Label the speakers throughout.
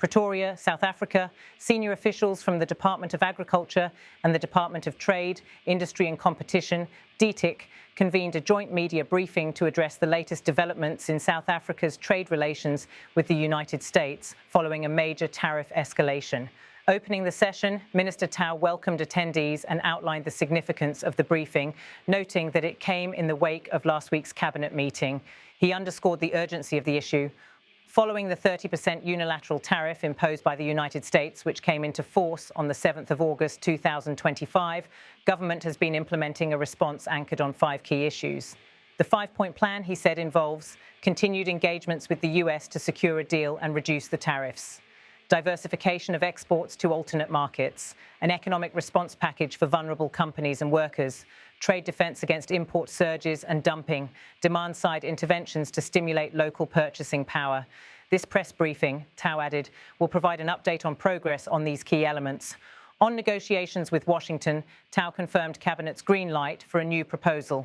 Speaker 1: Pretoria, South Africa, senior officials from the Department of Agriculture and the Department of Trade, Industry and Competition, DTIC, convened a joint media briefing to address the latest developments in South Africa's trade relations with the United States following a major tariff escalation. Opening the session, Minister Tau welcomed attendees and outlined the significance of the briefing, noting that it came in the wake of last week's cabinet meeting. He underscored the urgency of the issue. Following the 30% unilateral tariff imposed by the United States, which came into force on the 7th of August 2025, government has been implementing a response anchored on 5 key issues. The 5-point plan, he said, involves continued engagements with the US to secure a deal and reduce the tariffs, diversification of exports to alternate markets, an economic response package for vulnerable companies and workers, trade defence against import surges and dumping, demand-side interventions to stimulate local purchasing power. This press briefing, Tau added, will provide an update on progress on these key elements. On negotiations with Washington, Tau confirmed Cabinet's green light for a new proposal.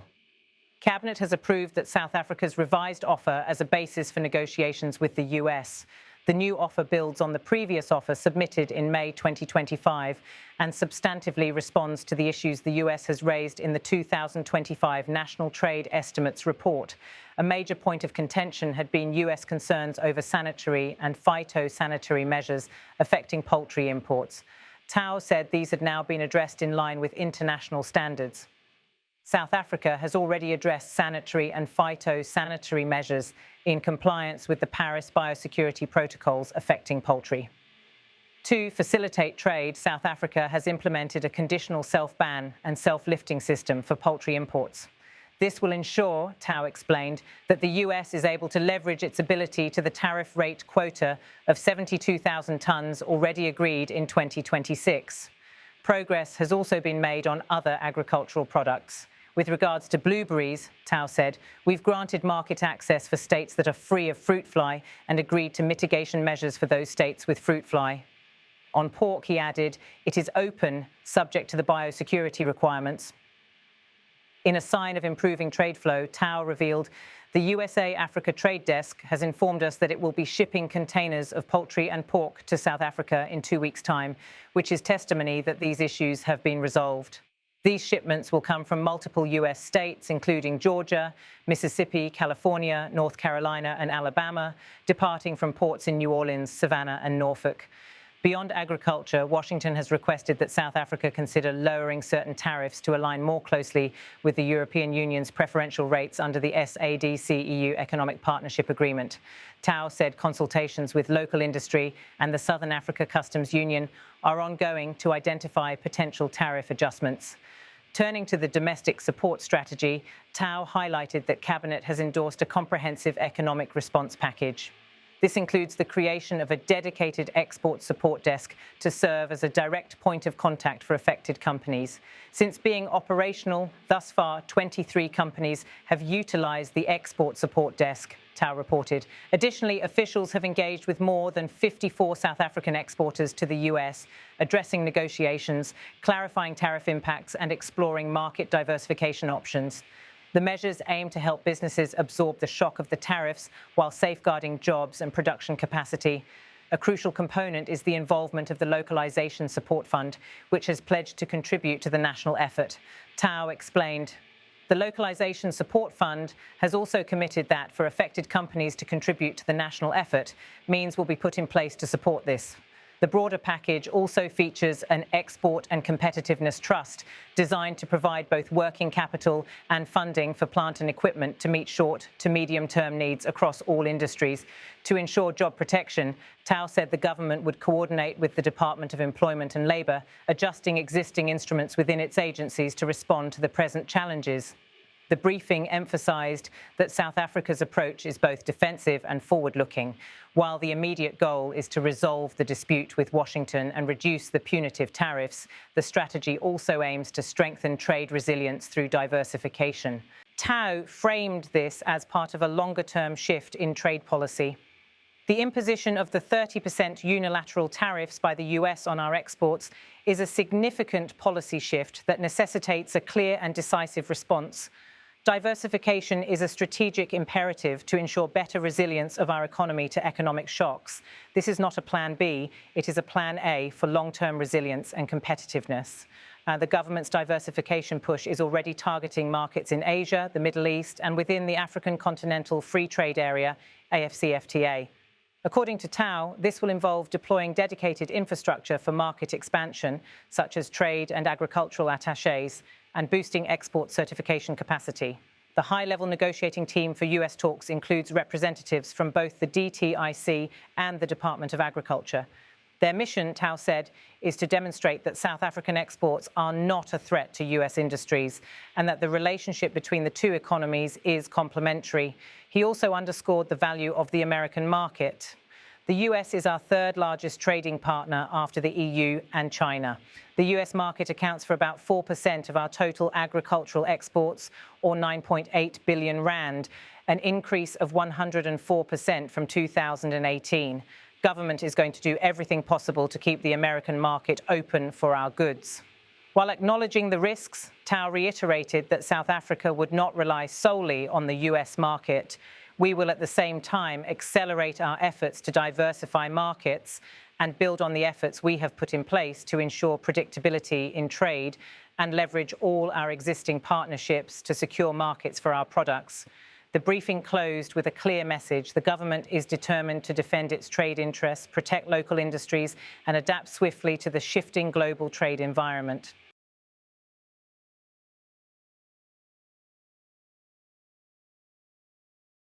Speaker 1: Cabinet has approved that South Africa's revised offer as a basis for negotiations with the US. The new offer builds on the previous offer submitted in May 2025 and substantively responds to the issues the US has raised in the 2025 National Trade Estimates report. A major point of contention had been US concerns over sanitary and phytosanitary measures affecting poultry imports. Tau said these had now been addressed in line with international standards. South Africa has already addressed sanitary and phytosanitary measures in compliance with the Paris biosecurity protocols affecting poultry. To facilitate trade, South Africa has implemented a conditional self-ban and self-lifting system for poultry imports. This will ensure, Tau explained, that the US is able to leverage its ability to the tariff rate quota of 72,000 tonnes already agreed in 2026. Progress has also been made on other agricultural products. With regards to blueberries, Tau said, we've granted market access for states that are free of fruit fly and agreed to mitigation measures for those states with fruit fly. On pork, he added, it is open, subject to the biosecurity requirements. In a sign of improving trade flow, Tau revealed the USA-Africa Trade Desk has informed us that it will be shipping containers of poultry and pork to South Africa in 2 weeks' time, which is testimony that these issues have been resolved. These shipments will come from multiple US states, including Georgia, Mississippi, California, North Carolina, and Alabama, departing from ports in New Orleans, Savannah, and Norfolk. Beyond agriculture, Washington has requested that South Africa consider lowering certain tariffs to align more closely with the European Union's preferential rates under the SADC-EU Economic Partnership Agreement. Tau said consultations with local industry and the Southern Africa Customs Union are ongoing to identify potential tariff adjustments. Turning to the domestic support strategy, Tau highlighted that Cabinet has endorsed a comprehensive economic response package. This includes the creation of a dedicated export support desk to serve as a direct point of contact for affected companies. Since being operational, thus far, 23 companies have utilized the export support desk, Tau reported. Additionally, officials have engaged with more than 54 South African exporters to the US, addressing negotiations, clarifying tariff impacts, and exploring market diversification options. The measures aim to help businesses absorb the shock of the tariffs while safeguarding jobs and production capacity. A crucial component is the involvement of the Localization Support Fund, which has pledged to contribute to the national effort. Tau explained, the Localization Support Fund has also committed that for affected companies to contribute to the national effort, means will be put in place to support this. The broader package also features an Export and Competitiveness Trust designed to provide both working capital and funding for plant and equipment to meet short to medium-term needs across all industries. To ensure job protection, Tau said the government would coordinate with the Department of Employment and Labour, adjusting existing instruments within its agencies to respond to the present challenges. The briefing emphasised that South Africa's approach is both defensive and forward-looking. While the immediate goal is to resolve the dispute with Washington and reduce the punitive tariffs, the strategy also aims to strengthen trade resilience through diversification. Tau framed this as part of a longer-term shift in trade policy. The imposition of the 30% unilateral tariffs by the US on our exports is a significant policy shift that necessitates a clear and decisive response. Diversification is a strategic imperative to ensure better resilience of our economy to economic shocks. This is not a plan B, it is a plan A for long-term resilience and competitiveness. The government's diversification push is already targeting markets in Asia, the Middle East, and within the African Continental Free Trade Area, AFCFTA. According to Tao, this will involve deploying dedicated infrastructure for market expansion, such as trade and agricultural attachés, and boosting export certification capacity. The high-level negotiating team for US talks includes representatives from both the DTIC and the Department of Agriculture. Their mission, Tao said, is to demonstrate that South African exports are not a threat to US industries and that the relationship between the two economies is complementary. He also underscored the value of the American market. The US is our third largest trading partner after the EU and China. The US market accounts for about 4% of our total agricultural exports, or 9.8 billion rand, an increase of 104% from 2018. Government is going to do everything possible to keep the American market open for our goods. While acknowledging the risks, Tao reiterated that South Africa would not rely solely on the US market. We will at the same time accelerate our efforts to diversify markets and build on the efforts we have put in place to ensure predictability in trade and leverage all our existing partnerships to secure markets for our products. The briefing closed with a clear message. The government is determined to defend its trade interests, protect local industries, and adapt swiftly to the shifting global trade environment.